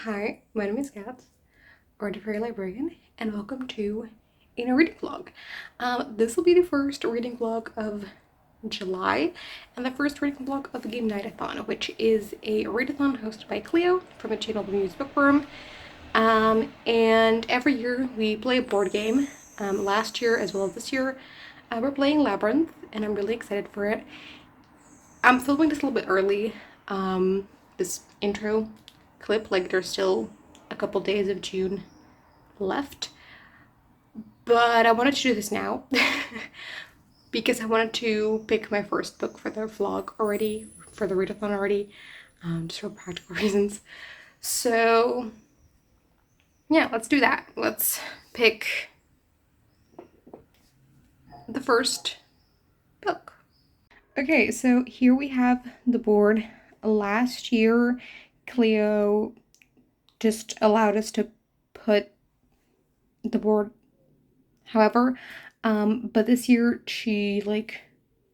Hi, my name is Kat, or the Fairy Librarian, and welcome to a reading vlog. This will be the first reading vlog of July, and the first reading vlog of the Gamenightathon, which is a readathon hosted by Cleo from the channel Muse Bookworm. And every year we play a board game. Last year as well as this year, we're playing Labyrinth, and I'm really excited for it. I'm filming this a little bit early, this intro clip, like there's still a couple days of June left, but I wanted to do this now because I wanted to pick my first book for the vlog already, for the readathon already, just for practical reasons. So yeah, let's do that. Let's pick the first book. Okay, so here we have the board. Last year Cleo just allowed us to put the board however, but this year she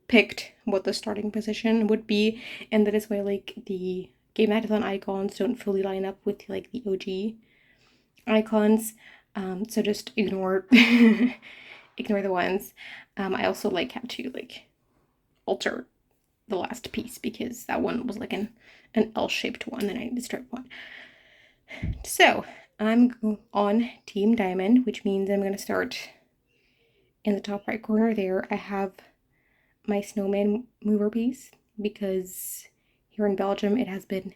picked what the starting position would be, and that is why the Gamenightathon icons don't fully line up with the OG icons, so just ignore ignore the ones. I also had to alter the last piece because that one was an L-shaped one and I need to strip one. So I'm on Team Diamond, which means I'm going to start in the top right corner there. I have my snowman mover piece because here in Belgium it has been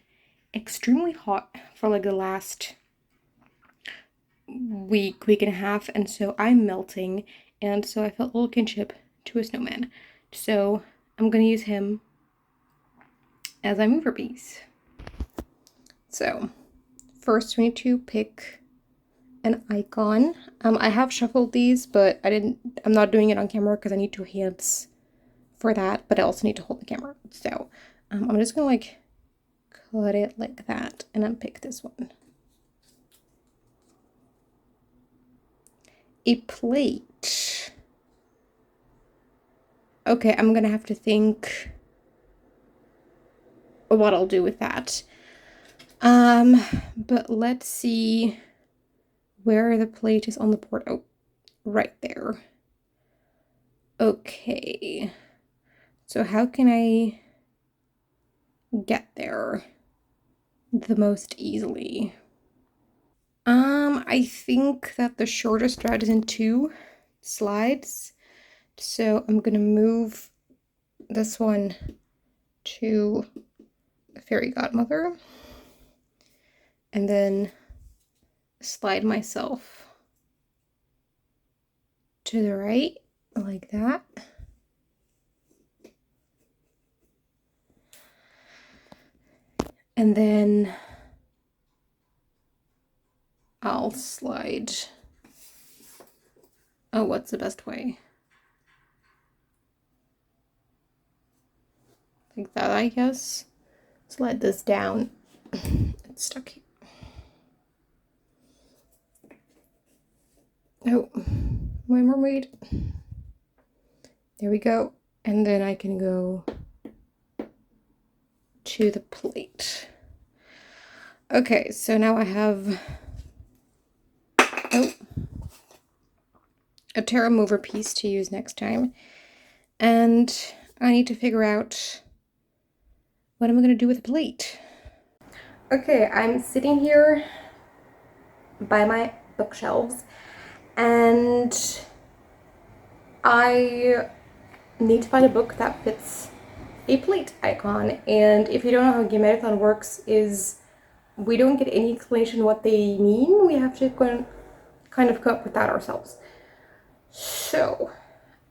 extremely hot for the last week and a half, and so I'm melting, and so I felt a little kinship to a snowman. So I'm going to use him as my mover piece. So first we need to pick an icon. I have shuffled these, but I'm not doing it on camera because I need 2 hands for that, but I also need to hold the camera. So I'm just gonna cut it like that and then pick this one. A plate. Okay, I'm gonna have to think what I'll do with that. But let's see where the plate is on the board. Oh, right there. Okay. So how can I get there the most easily? I think that the shortest route is in 2 slides. So I'm gonna move this one to the fairy godmother and then slide myself to the right like that. And then I'll slide. Oh, what's the best way? Like that, I guess. Slide this down. It's stuck here. Oh, my mermaid. There we go. And then I can go to the plate. Okay, so now I have a tarot mover piece to use next time. And I need to figure out what am I going to do with the plate. Okay, I'm sitting here by my bookshelves and I need to find a book that fits a plate icon. And if you don't know how Gamenightathon works, is we don't get any explanation what they mean. We have to kind of come up with that ourselves. So,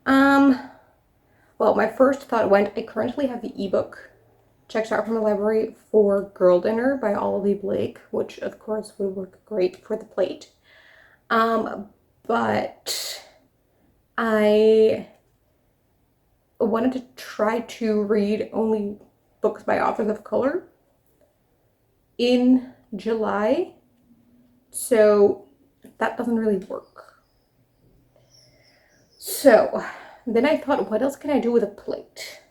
well, my first thought went, I currently have the ebook checked out from the library for Girl Dinner by Ollie Blake, which of course would work great for the plate. But I wanted to try to read only books by authors of color in July, so that doesn't really work. So then I thought, what else can I do with a plate?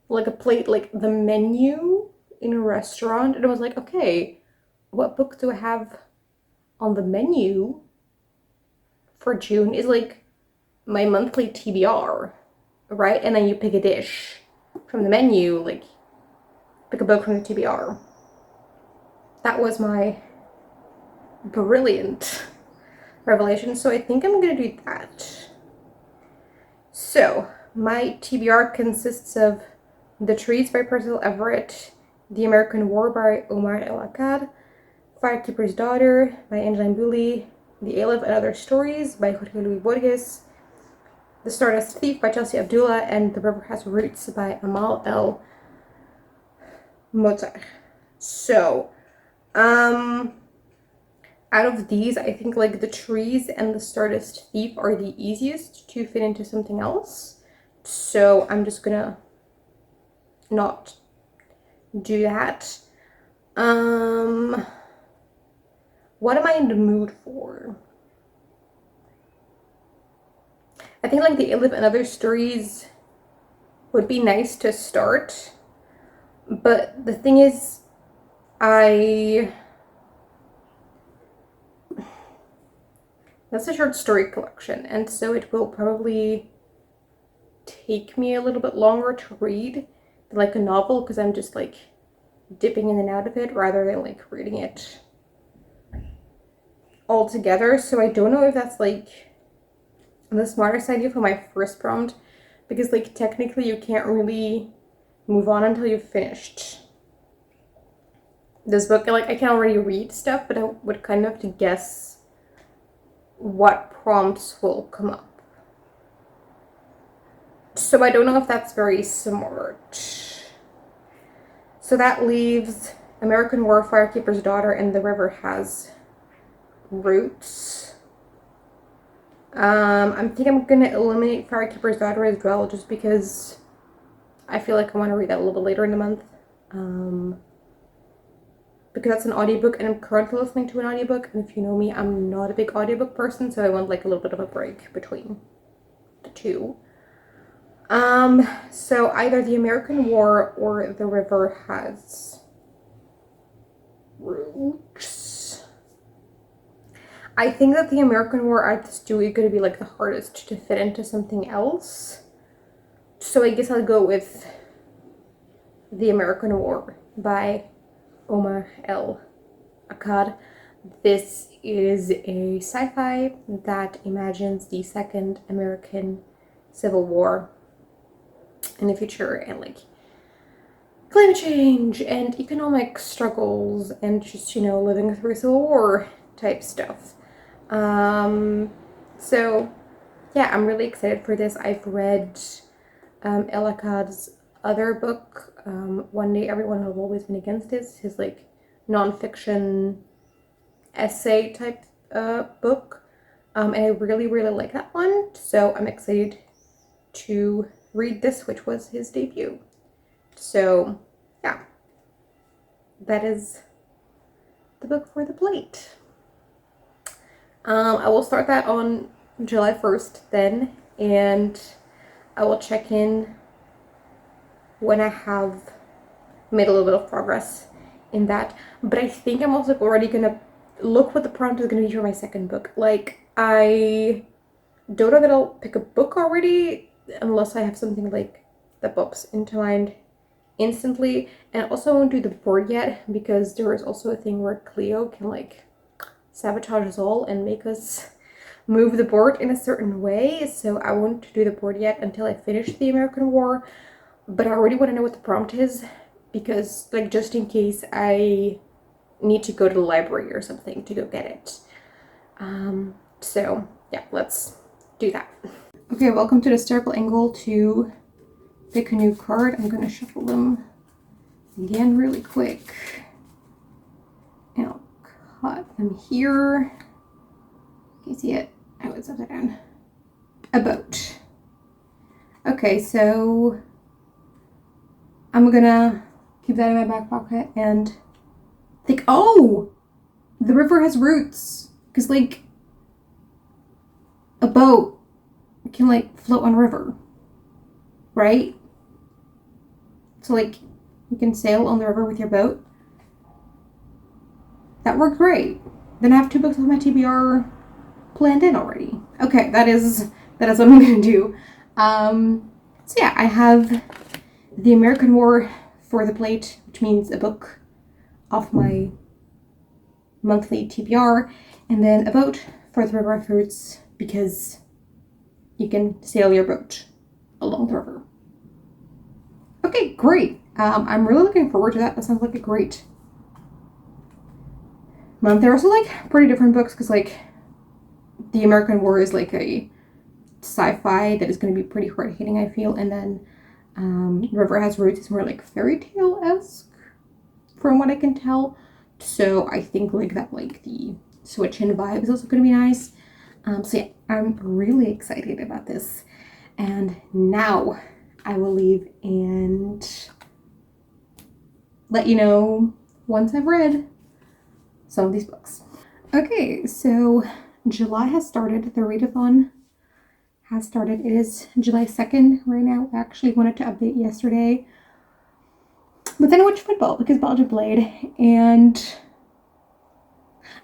A plate like the menu in a restaurant, and I was like, okay, what book do I have on the menu for June is like my monthly TBR, right? And then you pick a dish from the menu, like pick a book from the TBR. That was my brilliant revelation, so I think I'm gonna do that. So my TBR consists of The Trees by Percival Everett, The American War by Omar Akkad, Firekeeper's Daughter by Angeline Boulley, The Aleph and Other Stories by Jorge Luis Borges, The Stardust Thief by Chelsea Abdullah, and The River Has Roots by Amal El Mozart. So, out of these, I think like The Trees and The Stardust Thief are the easiest to fit into something else. So I'm just gonna not do that. What am I in the mood for? I think like The Aleph and Other Stories would be nice to start. But the thing is, that's a short story collection, and so it will probably take me a little bit longer to read than like a novel, because I'm just like dipping in and out of it rather than like reading it all together. So I don't know if that's like the smartest idea for my first prompt, because like technically you can't really move on until you've finished this book. Like I can already read stuff, but I would kind of have to guess what prompts will come up. So I don't know if that's very smart. So that leaves American War, Firekeeper's Daughter, and The River Has Roots. I think I'm gonna eliminate Firekeeper's Daughter as well, just because I feel like I want to read that a little bit later in the month. Because that's an audiobook, and I'm currently listening to an audiobook, and if you know me, I'm not a big audiobook person, so I want like a little bit of a break between the two. So either The American War or The River Has Roots. I think that The American War I just do is going to be like the hardest to fit into something else. So I guess I'll go with The American War by Omar El Akkad. This is a sci-fi that imagines the Second American Civil War in the future, and like climate change and economic struggles and just, you know, living through Civil War type stuff. So yeah, I'm really excited for this. I've read El Akkad's other book, One Day Everyone Have Always Been Against This, his like nonfiction essay type book, and I really like that one, so I'm excited to read this, which was his debut. So yeah, that is the book for the plate. I will start that on July 1st then, and I will check in when I have made a little bit of progress in that. But I think I'm also already gonna look what the prompt is gonna be for my second book. Like, I don't know that I'll pick a book already unless I have something like that pops into mind instantly. And I also won't do the board yet, because there is also a thing where Cleo can like sabotage us all and make us move the board in a certain way. So I won't do the board yet until I finish The American War. But I already want to know what the prompt is, because like just in case I need to go to the library or something to go get it. So yeah, let's do that. Okay, welcome to the Circle Angle to pick a new card. I'm gonna shuffle them again really quick. And I'll cut them here. Can you see it? Oh, it's upside down. A boat. Okay, so I'm gonna keep that in my back pocket and think, oh, The River Has Roots. Because like a boat can like float on a river, right? So like you can sail on the river with your boat. That worked great. Then I have 2 books of my TBR planned in already. Okay, that is what I'm gonna do. So yeah, I have the American War for the plate, which means a book off my monthly TBR, and then a boat for the river of fruits because you can sail your boat along the river. Okay, great. I'm really looking forward to that. That sounds like a great month. There are also like pretty different books because like the American War is like a sci-fi that is going to be pretty hard hitting, I feel, and then River Has Roots is more like fairy tale-esque from what I can tell. So I think like that like the switch in vibe is also going to be nice. So yeah, I'm really excited about this. And now I will leave and let you know once I've read some of these books. Okay, so July has started. The readathon has started. It is July 2nd right now. I actually wanted to update yesterday. But then I watched football because Belgium played, and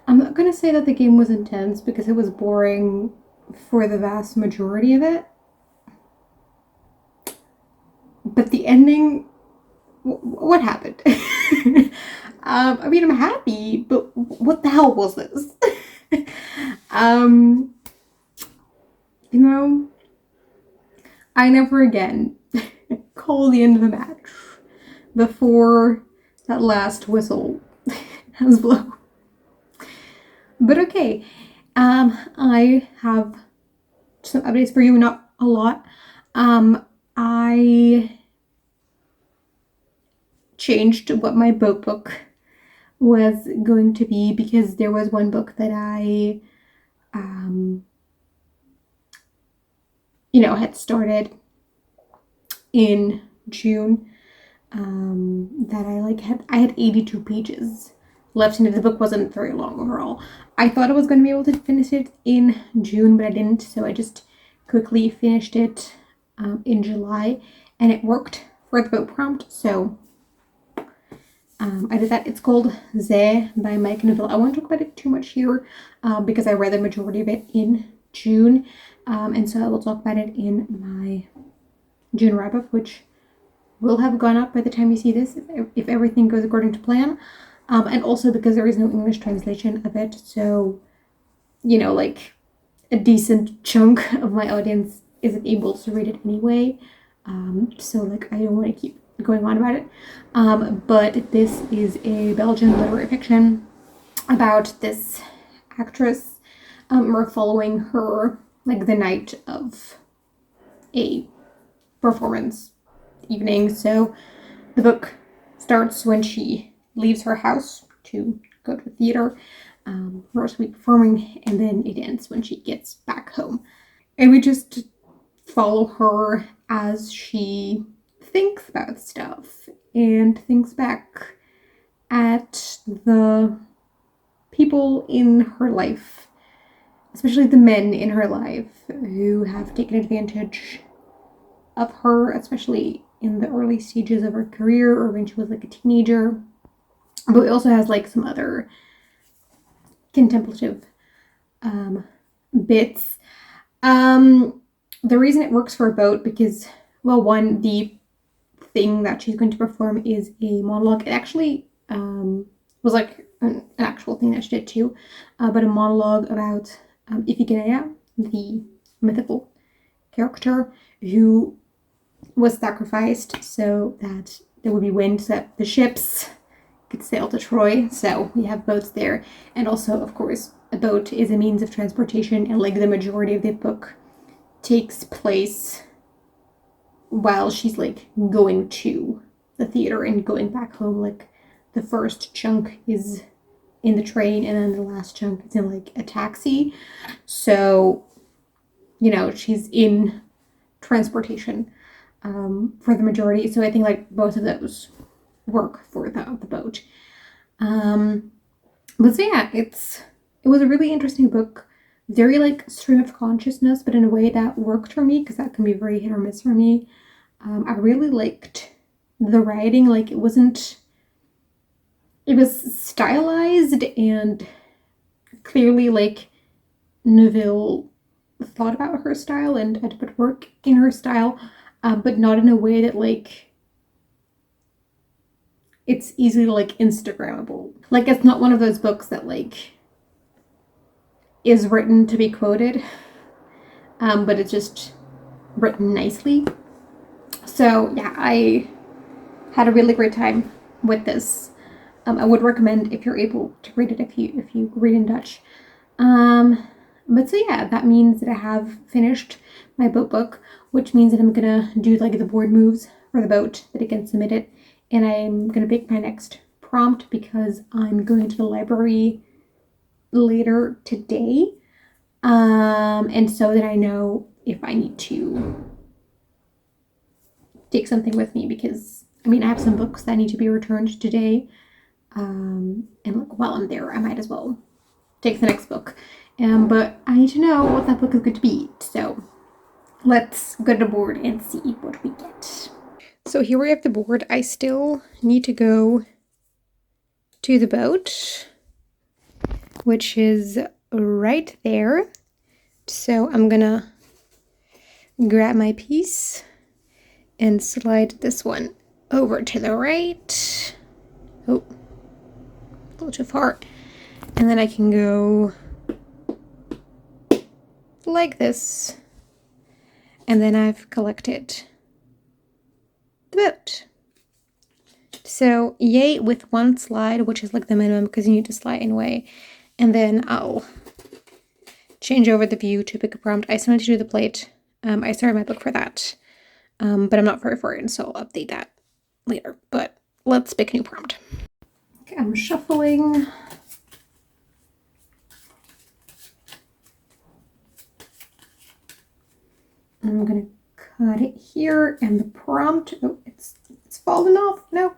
I'm not going to say that the game was intense because it was boring for the vast majority of it. But the ending, what happened? I mean, I'm happy, but what the hell was this? You know, I never again call the end of a match before that last whistle has blown. But okay, I have some updates for you, not a lot. I changed what my book was going to be because there was one book that I had started in June that I had 82 pages left, and the book wasn't very long overall. I thought I was going to be able to finish it in June, but I didn't, so I just quickly finished it in July, and it worked for the book prompt, so I did that. It's called Zij by Maaike Neuville. I won't talk about it too much here because I read the majority of it in June, and so I will talk about it in my June wrap-up, which will have gone up by the time you see this if everything goes according to plan, and also because there is no English translation of it, so like a decent chunk of my audience isn't able to read it anyway, so like I don't want to keep going on about it, but this is a Belgian literary fiction about this actress. We're following her like the night of a performance evening. So the book starts when she leaves her house to go to the theater, where she'll be performing, and then it ends when she gets back home. And we just follow her as she thinks about stuff and thinks back at the people in her life, especially the men in her life who have taken advantage of her, especially in the early stages of her career or when she was like a teenager. But it also has like some other contemplative bits. The reason it works for a boat because, well, one, the thing that she's going to perform is a monologue. It actually was like an actual thing that she did too, but a monologue about Iphigenia, the mythical character who was sacrificed so that there would be wind so that the ships could sail to Troy. So we have boats there, and also of course a boat is a means of transportation, and like the majority of the book takes place while she's like going to the theater and going back home. Like the first chunk is in the train, and then the last chunk is in like a taxi, so she's in transportation for the majority. So I think like both of those work for the boat. But so yeah, it was a really interesting book, very like stream of consciousness, but in a way that worked for me because that can be very hit or miss for me. I really liked the writing. Like it wasn't it was stylized and clearly like Neuville thought about her style and had to put work in her style, but not in a way that like it's easily like Instagrammable. Like it's not one of those books that like is written to be quoted, but it's just written nicely. So yeah, I had a really great time with this. I would recommend if you're able to read it if you read in Dutch. But so yeah, that means that I have finished my book, which means that I'm gonna do like the board moves for the boat that I can submit it, and I'm gonna pick my next prompt because I'm going to the library later today, and so that I know if I need to take something with me, because I mean I have some books that need to be returned today, and like while I'm there I might as well take the next book, but I need to know what that book is going to be, so let's go to the board and see what we get. So here we have the board. I still need to go to the boat, which is right there. So I'm gonna grab my piece and slide this one over to the right. Oh, a little too far. And then I can go like this. And then I've collected the boat. So yay with one slide, which is like the minimum because you need to slide anyway. And then I'll change over the view to pick a prompt. I still need to do the plate. I started my book for that, but I'm not very far in, so I'll update that later. But let's pick a new prompt. Okay, I'm shuffling. I'm gonna cut it here, and the prompt, oh, it's fallen off, no,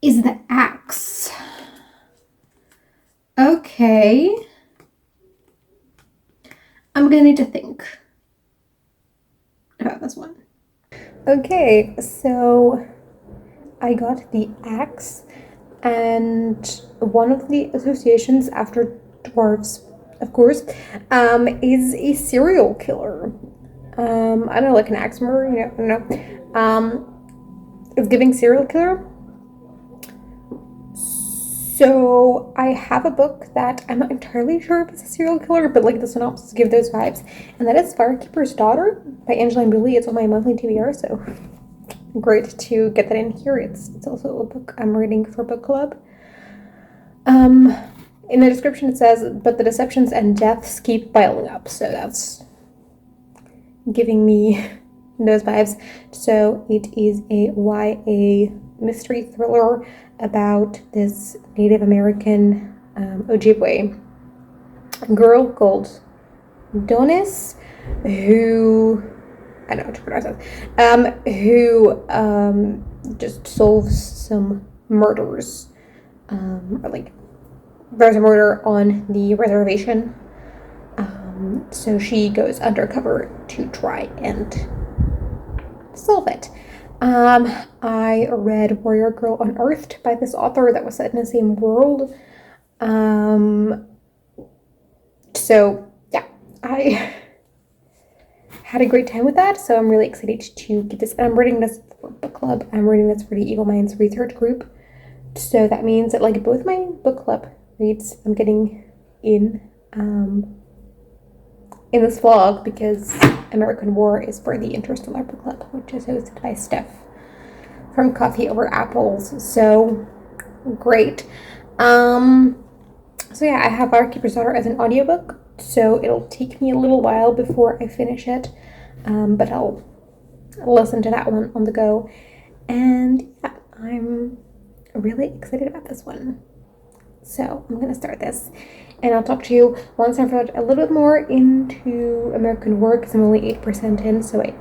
is the axe. Okay. I'm gonna need to think about this one. Okay, so I got the axe, and one of the associations after dwarves, of course, is a serial killer. I don't know, like an axe murderer, you know, I don't know. It's giving serial killer. So I have a book that I'm not entirely sure if it's a serial killer, but like the synopsis give those vibes, and that is Firekeeper's Daughter by Angeline Boulley. It's on my monthly TBR, so great to get that in here. It's also a book I'm reading for book club. In the description it says, but the deceptions and deaths keep piling up, so that's giving me those vibes. So it is a YA mystery thriller about this Native American Ojibwe girl called Donis, who, I don't know how to pronounce it, who just solves some murders, or like there's a murder on the reservation, so she goes undercover to try and solve it. I read Warrior Girl Unearthed by this author that was set in the same world. So yeah, I had a great time with that, so I'm really excited to get this. And I'm reading this for book club. I'm reading this for the Evil Minds research group. So that means that like both my book club reads I'm getting in this vlog, because American War is for the Interstallar book club, which is hosted by Steph from Coffee Over Apples. So great. So yeah, I have Firekeeper's Daughter as an audiobook, so it'll take me a little while before I finish it, but I'll listen to that one on the go. And yeah, I'm really excited about this one. So I'm gonna start this, and I'll talk to you once I've read a little bit more into American War, because I'm only 8% in, so I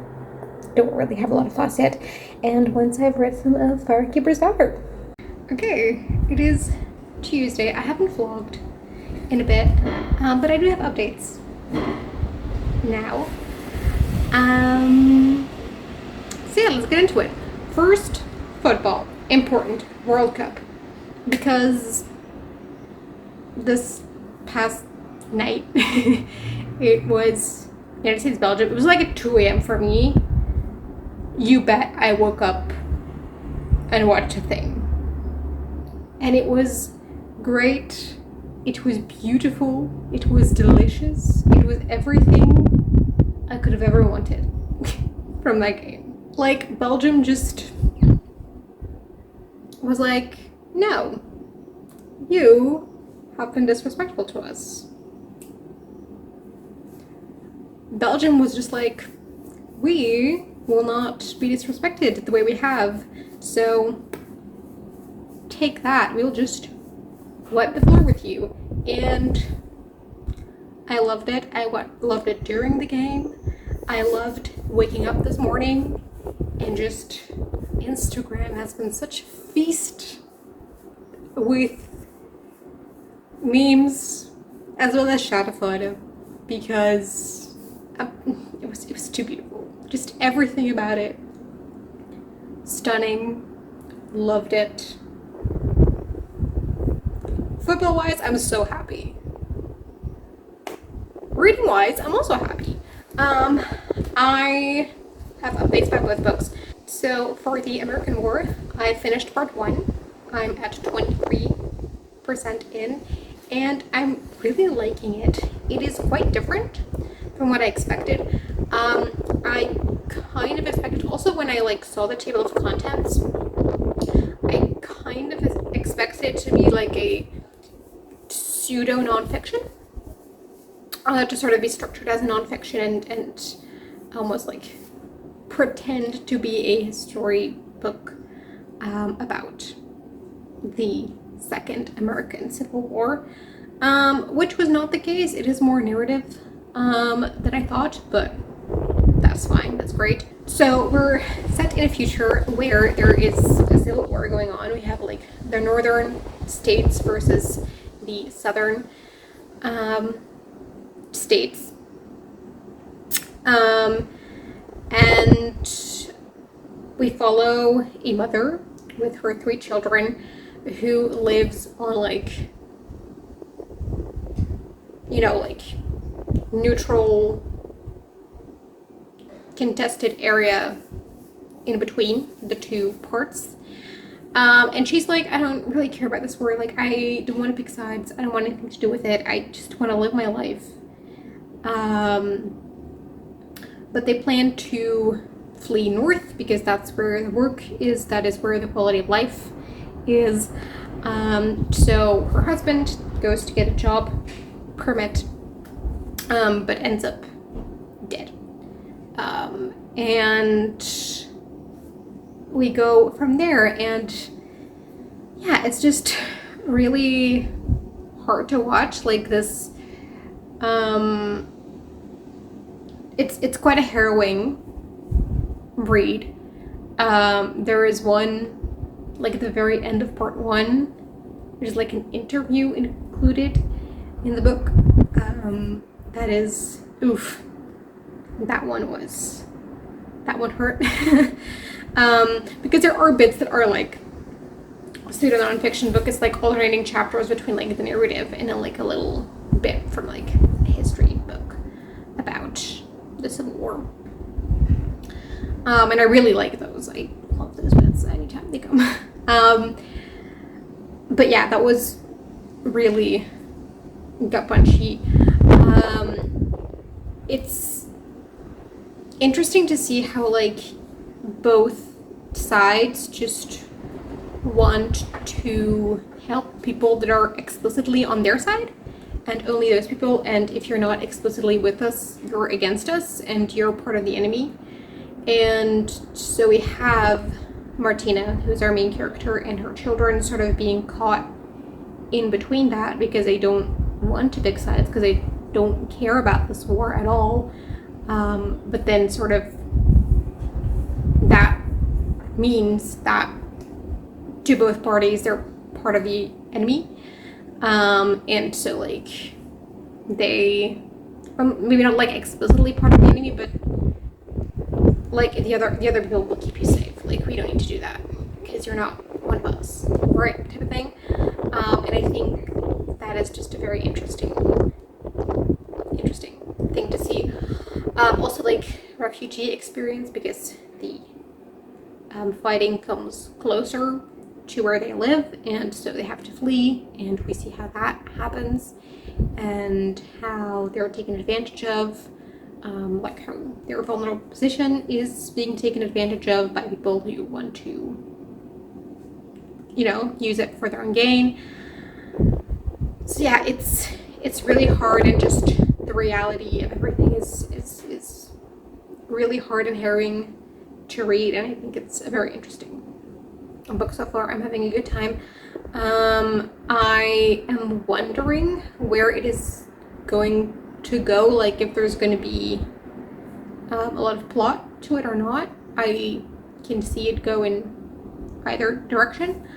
don't really have a lot of thoughts yet, and once I've read some of Firekeeper's Daughter. Okay, it is Tuesday. I haven't vlogged in a bit, but I do have updates now. So yeah, let's get into it. First, football. important World Cup, because this past night it was United States Belgium. It was like at 2 a.m. for me. You bet I woke up and watched a thing, and it was great. It was beautiful. It was delicious. It was everything I could have ever wanted from that game. Like, Belgium just was like, no, you have been disrespectful to us. Belgium was just like, we will not be disrespected the way we have, so take that. We'll just wipe the floor with you. And I loved it. I loved it during the game. I loved waking up this morning and just Instagram has been such a feast with memes as well as shadow photo, because it was too beautiful. Just everything about it. Stunning. Loved it. Football-wise, I'm so happy. Reading-wise, I'm also happy. I have updates by both books. So for the American War, I finished part 1. I'm at 23% in, and I'm really liking it. It is quite different from what I expected. I kind of expected, also when I saw the table of contents, I kind of expected it to be like a pseudo nonfiction, to sort of be structured as a nonfiction and almost like pretend to be a story book about the Second American Civil War, which was not the case. It is more narrative than I thought, but that's fine. That's great. So we're set in a future where there is a civil war going on. We have like the northern states versus the southern states, and we follow a mother with her 3 children who lives on like neutral contested area in between the 2 parts. And she's like, I don't really care about this war. Like, I don't want to pick sides. I don't want anything to do with it. I just want to live my life. But they plan to flee north because that's where the work is. That is where the quality of life is. So her husband goes to get a job permit, but ends up dead. And we go from there, and yeah, it's just really hard to watch. Like this, it's quite a harrowing read. There is one, like at the very end of part 1, there's like an interview included in the book. That is, oof. That one hurt. Because there are bits that are like pseudo nonfiction book. It's like alternating chapters between like the narrative and then like a little bit from like a history book about the Civil War. And I really like those. I love those bits anytime they come. But yeah, that was really gut punchy. It's interesting to see how like both sides just want to help people that are explicitly on their side, and only those people, and if you're not explicitly with us, you're against us and you're part of the enemy. And so we have Martina, who's our main character, and her children sort of being caught in between that because they don't want to pick sides, because they don't care about this war at all. But then sort of that means that to both parties, they're part of the enemy. And so like they, maybe not like explicitly part of the enemy, but like the other people will keep you safe. Like, we don't need to do that because you're not us, right, type of thing. And I think that is just a very interesting thing to see. Also, like, refugee experience, because the fighting comes closer to where they live, and so they have to flee, and we see how that happens and how they're taken advantage of, like how their vulnerable position is being taken advantage of by people who want to, you know, use it for their own gain. So yeah, it's really hard, and just the reality of everything is really hard and harrowing to read, and I think it's a very interesting book so far. I'm having a good time. I am wondering where it is going to go, like if there's going to be a lot of plot to it or not. I can see it go in either direction.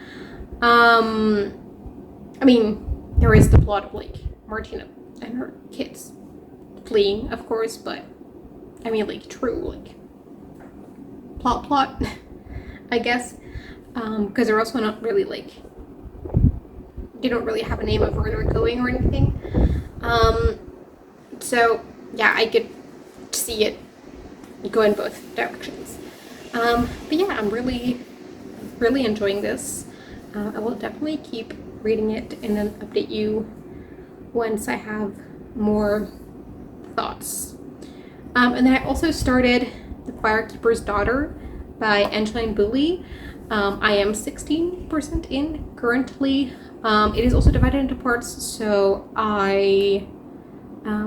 I mean, there is the plot of like Martina and her kids fleeing, of course, but I mean, like, true, like, plot, I guess, because they're also not really, like, they don't really have a name of where they're going or anything. So yeah, I could see it go in both directions. But yeah, I'm really enjoying this. I will definitely keep reading it and then update you once I have more thoughts. And then I also started The Firekeeper's Daughter by Angeline Boulley. I am 16% in currently. It is also divided into parts, so I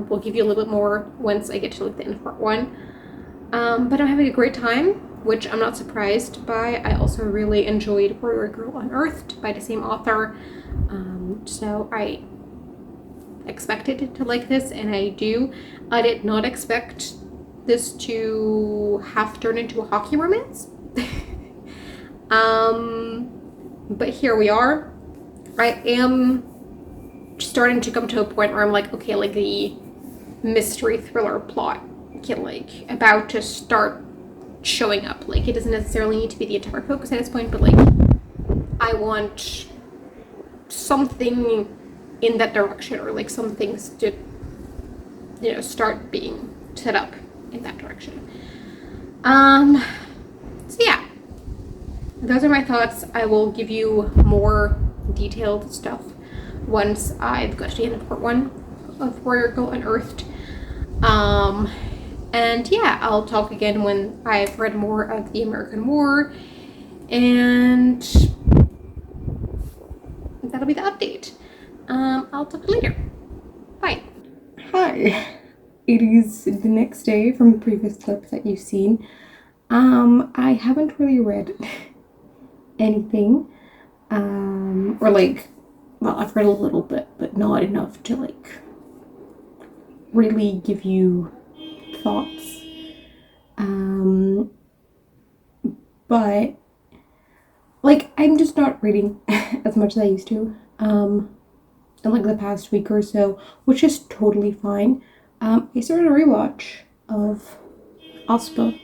will give you a little bit more once I get to like the end of part 1. But I'm having a great time, which I'm not surprised by. I also really enjoyed Warrior Girl Unearthed by the same author, so I expected to like this, and I do. I did not expect this to have turned into a hockey romance. But here we are. I am starting to come to a point where I'm like, okay, like the mystery thriller plot can like about to start showing up. Like, it doesn't necessarily need to be the entire focus at this point, but like I want something in that direction, or like some things to, you know, start being set up in that direction. So yeah, those are my thoughts. I will give you more detailed stuff once I've got to the end of part 1 of Warrior Girl Unearthed. And yeah, I'll talk again when I've read more of the American War, and that'll be the update. I'll talk to you later. Bye. Hi. It is the next day from the previous clip that you've seen. I haven't really read anything. Or like, well, I've read a little bit, but not enough to like really give you thoughts. But like, I'm just not reading as much as I used to in like the past week or so, which is totally fine. I started a rewatch of Aspa,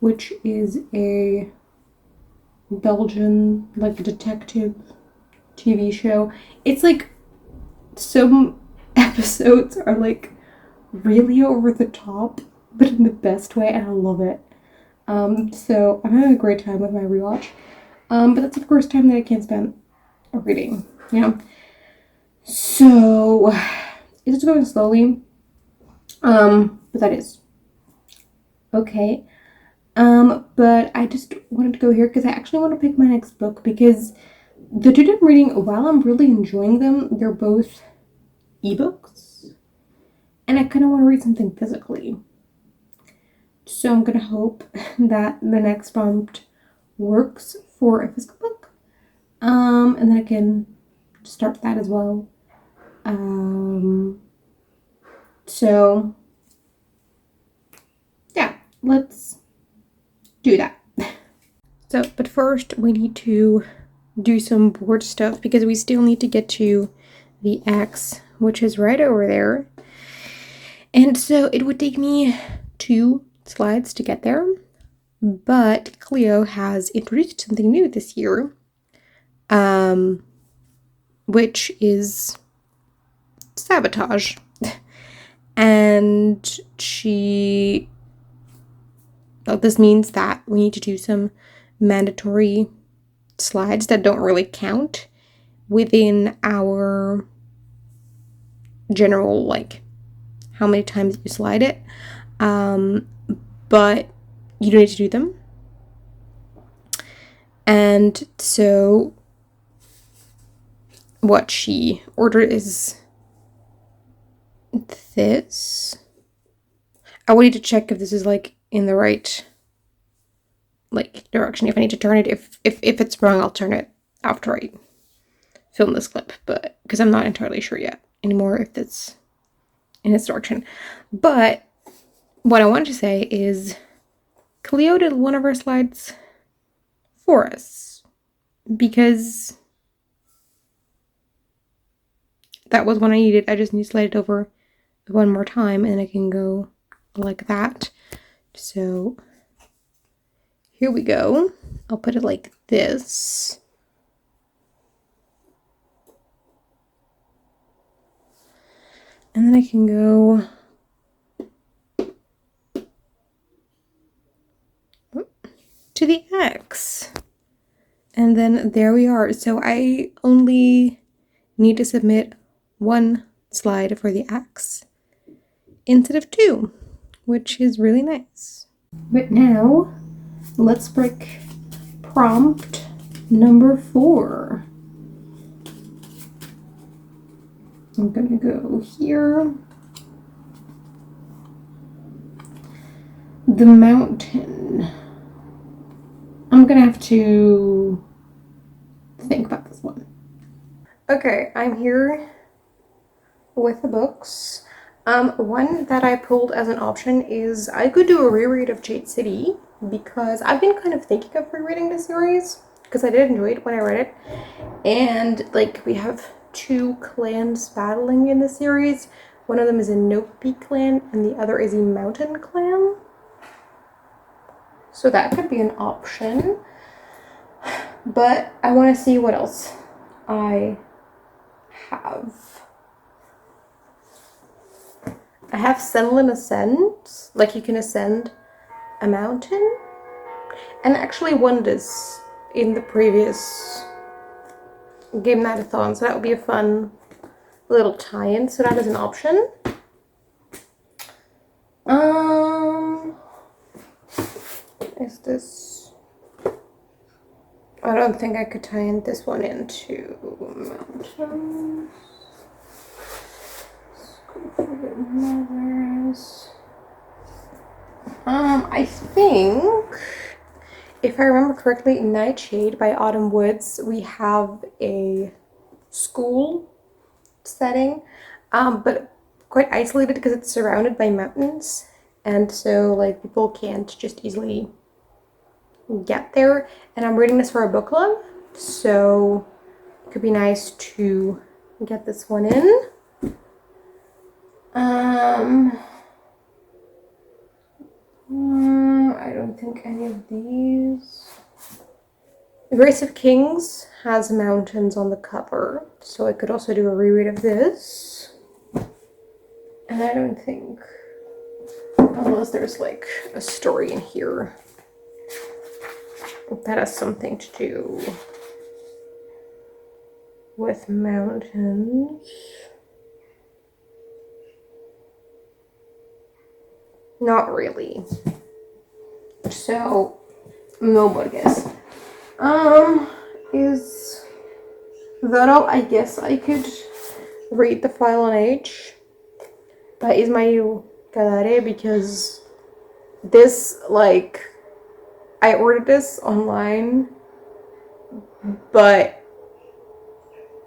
which is a Belgian like detective TV show. It's like some episodes are like really over the top, but in the best way, and I love it. So I'm having a great time with my rewatch. But that's the first time that I can't spend reading, you know. So it's going slowly. But that is okay. But I just wanted to go here because I actually want to pick my next book, because the two that I'm reading, while I'm really enjoying them, they're both ebooks, and I kind of want to read something physically. So I'm gonna hope that the next prompt works for a physical book, and then I can start that as well. So yeah, let's do that. So, but first we need to do some board stuff, because we still need to get to the X, which is right over there. And so it would take me 2 slides to get there, but Cleo has introduced something new this year, which is sabotage. And this means that we need to do some mandatory slides that don't really count within our general, like, how many times you slide it. But you don't need to do them. And so what she ordered is this. I will need to check if this is, like, in the right, like, direction. If I need to turn it, if it's wrong, I'll turn it after I film this clip, but because I'm not entirely sure yet anymore if it's in its direction. But what I wanted to say is Cleo did one of our slides for us because that was one I needed. I just need to slide it over one more time and I can go like that. So here we go. I'll put it like this. And then I can go to the X. And then there we are. So I only need to submit one slide for the X instead of two, which is really nice. But now let's break prompt number 4. I'm gonna go here. The mountain. I'm gonna have to think about this one. Okay, I'm here with the books. One that I pulled as an option is I could do a reread of Jade City because I've been kind of thinking of rereading the series because I did enjoy it when I read it. And like we have 2 clans battling in the series. One of them is a Nopi clan and the other is a Mountain clan. So that could be an option. But I want to see what else I have. I have Senlin Ascent, like you can ascend a mountain. And actually won this in the previous Gamenightathon, so that would be a fun little tie-in. So that is an option. Is this? I don't think I could tie in this one into mountains. I think, if I remember correctly, in Nightshade by Autumn Woods, we have a school setting, but quite isolated because it's surrounded by mountains, and so like people can't just easily get there. And I'm reading this for a book club, so it could be nice to get this one in. I don't think any of these. Grace of Kings has mountains on the cover, so I could also do a reread of this. And I don't think, unless there's like a story in here that has something to do with mountains. Not really. So, no more guess. Is that all? I guess I could read The Fallen Age by Ismail Kadare, because this, like, I ordered this online, but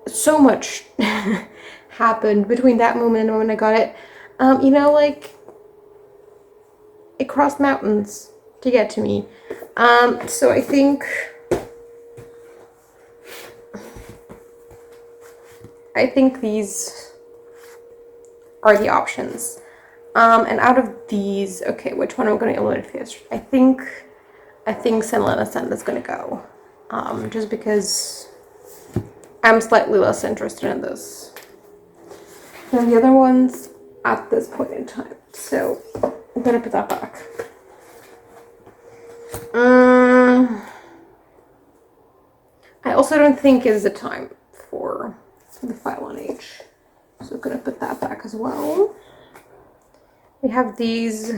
so much happened between that moment and the moment I got it. You know, like, it crossed mountains to get to me. So I think these are the options. And out of these, okay, which one am I going to eliminate first? I think Senlin Ascent is going to go. Just because I'm slightly less interested in this than the other ones at this point in time. So I'm gonna put that back. I also don't think it's the time for the File on Age. So I'm gonna put that back as well. We have these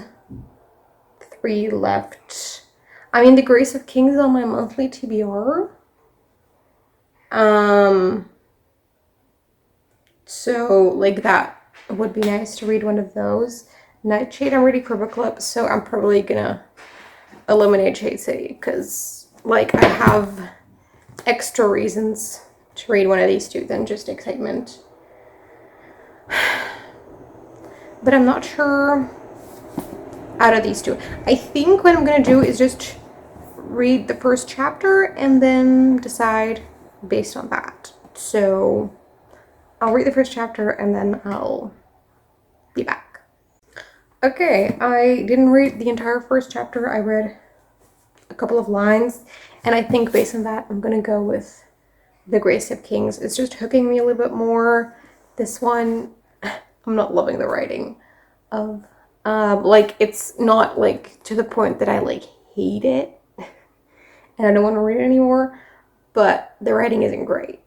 3 left. I mean, the Grace of Kings is on my monthly TBR. So like that would be nice to read one of those. Nightshade I'm reading for book club, so I'm probably gonna eliminate Shade City because like I have extra reasons to read one of these 2 than just excitement. But I'm not sure out of these 2. I think what I'm gonna do is just read the first chapter and then decide based on that. So I'll read the first chapter and then I'll be back. Okay, I didn't read the entire first chapter. I read a couple of lines, and I think based on that, I'm gonna go with The Grace of Kings. It's just hooking me a little bit more. This one, I'm not loving the writing of, like, it's not, like, to the point that I, like, hate it, and I don't want to read it anymore, but the writing isn't great.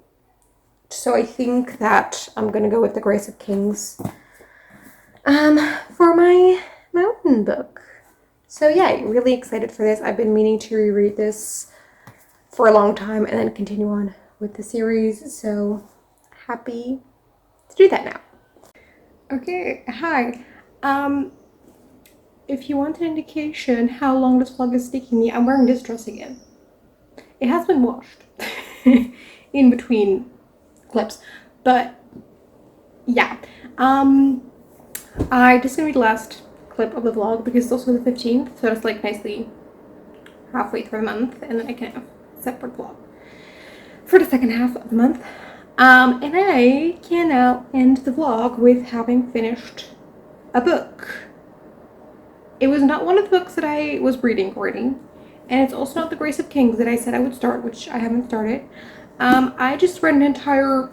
So I think that I'm gonna go with The Grace of Kings for my mountain book. So yeah, really excited for this. I've been meaning to reread this for a long time and then continue on with the series. So happy to do that now. Okay, hi. If you want an indication how long this vlog is taking me, I'm wearing this dress again. It has been washed in between clips, but yeah. I just gonna read the last clip of the vlog because it's also the 15th, so it's like nicely halfway through the month, and then I can have a separate vlog for the second half of the month. And I can now end the vlog with having finished a book. It was not one of the books that I was reading already, and it's also not The Grace of Kings that I said I would start, which I haven't started. I just read an entire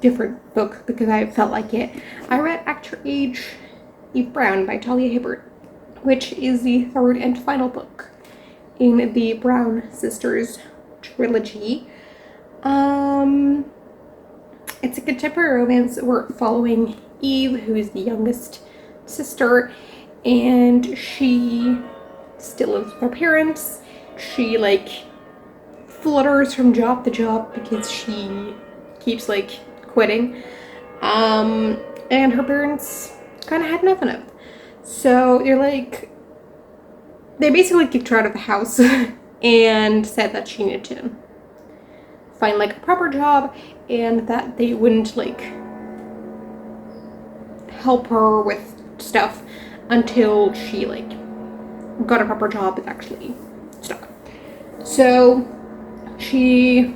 different book because I felt like it. I read Act Your Age, Eve Brown by Talia Hibbert, which is the 3rd and final book in the Brown Sisters trilogy. It's a contemporary romance. We're following Eve, who is the youngest sister, and she still lives with her parents. She like flutters from job to job because she keeps like quitting, and her parents kind of had enough of it. So they basically kicked her out of the house and said that she needed to find like a proper job and that they wouldn't like help her with stuff until she like got a proper job and actually stuck. So she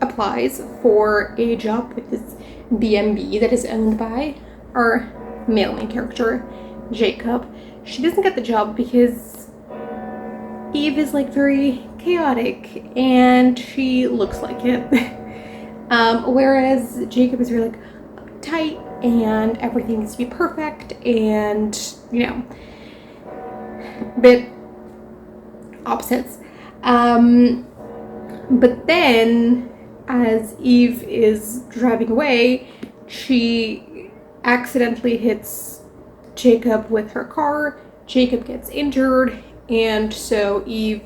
applies for a job with this B&B that is owned by our male main character, Jacob. She doesn't get the job because Eve is like very chaotic and she looks like it. Whereas Jacob is really like uptight and everything needs to be perfect and, you know, a bit opposites. But then as Eve is driving away, she accidentally hits Jacob with her car. Jacob gets injured, and so Eve,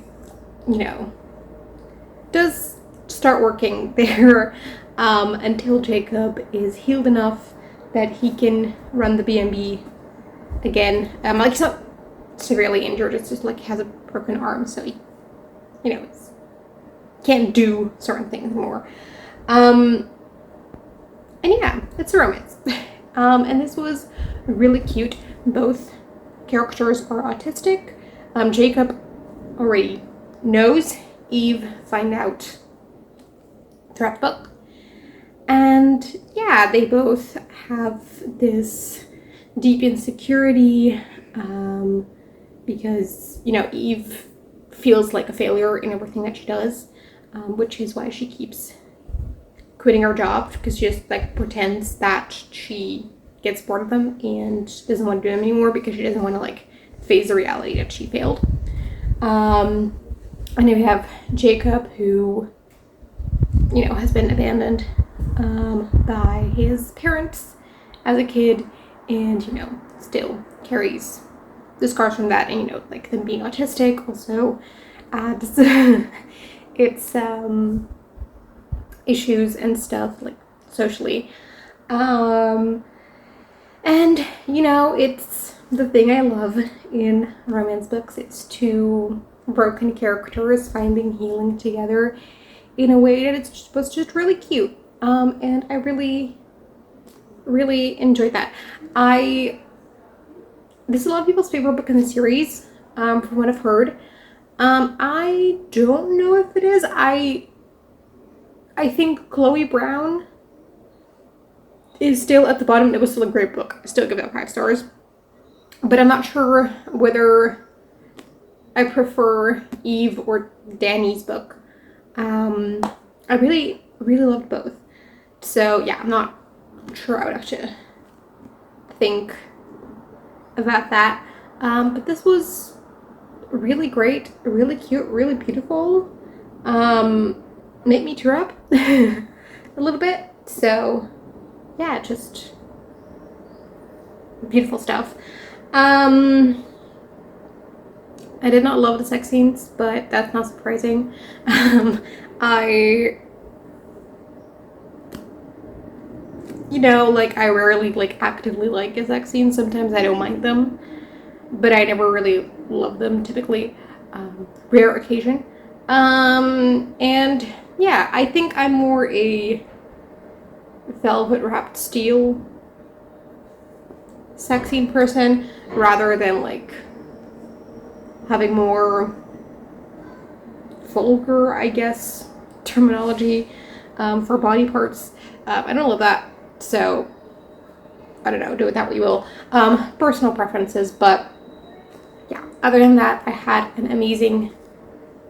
you know, does start working there until Jacob is healed enough that he can run the B&B again. Like, he's not severely injured, it's just like he has a broken arm, so he, you know, can't do certain things anymore. And yeah, it's a romance. And this was really cute. Both characters are autistic. Jacob already knows. Eve find out throughout the book. And yeah, they both have this deep insecurity because, you know, Eve feels like a failure in everything that she does, which is why she keeps quitting her job because she just like pretends that she gets bored of them and doesn't want to do them anymore because she doesn't want to like face the reality that she failed. And then we have Jacob, who, you know, has been abandoned by his parents as a kid, and, you know, still carries the scars from that, and, you know, like them being autistic also adds its issues and stuff, like socially. And, you know, it's the thing I love in romance books. It's two broken characters finding healing together in a way that was just really cute. And I really enjoyed that. This is a lot of people's favorite book in the series, from what I've heard. I don't know if it is. I think Chloe Brown is still at the bottom. It was still a great book. I still give it 5 stars. But I'm not sure whether I prefer Eve or Danny's book. I really loved both. So yeah, I'm not sure I would have to think about that. But this was really great, really cute, really beautiful. Made me tear up a little bit. So yeah, just beautiful stuff. I did not love the sex scenes, but that's not surprising. You know, like, I rarely, like, actively like a sex scene. Sometimes I don't mind them, but I never really love them, typically. Rare occasion. And, yeah, I think I'm more a velvet wrapped steel sex scene person, rather than, like, having more vulgar, I guess, terminology for body parts. I don't love that. So, I don't know, do with that what you will. Personal preferences, but yeah, other than that, I had an amazing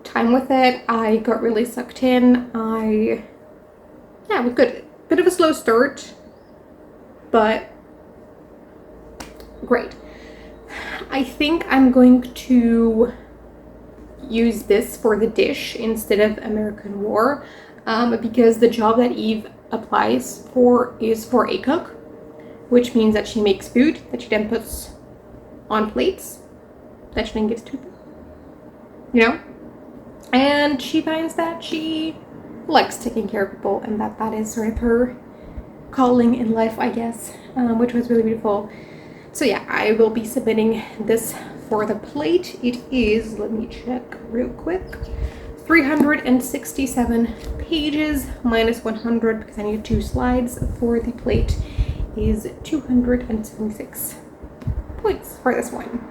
time with it. I got really sucked in. Yeah, it was good. Bit of a slow start, but great. I think I'm going to use this for the dish instead of American War, because the job that Eve applies for is for a cook, which means that she makes food that she then puts on plates that she then gives to them, you know? And she finds that she likes taking care of people, and that is sort of her calling in life, I guess, which was really beautiful. So yeah, I will be submitting this for the plate. It is, let me check real quick, 367 pages minus 100 because I need 2 slides for the plate is 276 points for this one.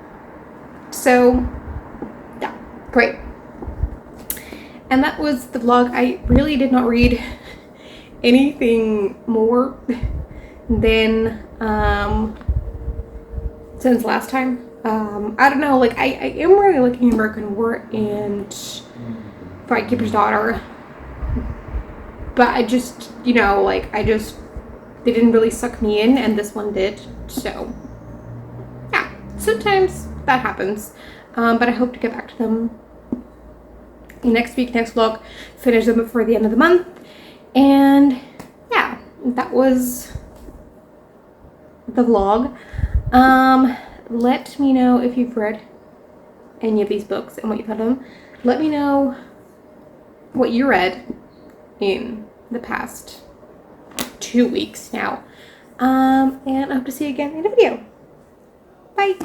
So yeah, great. And that was the vlog. I really did not read anything more than since last time. I don't know, like I am really liking American War and Firekeeper's Daughter, but I just, you know, like they didn't really suck me in, and this one did. So yeah, sometimes that happens, but I hope to get back to them next week, next vlog, finish them before the end of the month. And yeah, that was the vlog. Let me know if you've read any of these books and what you thought of them. Let me know what you read in the past 2 weeks now. And I hope to see you again in a video. Bye!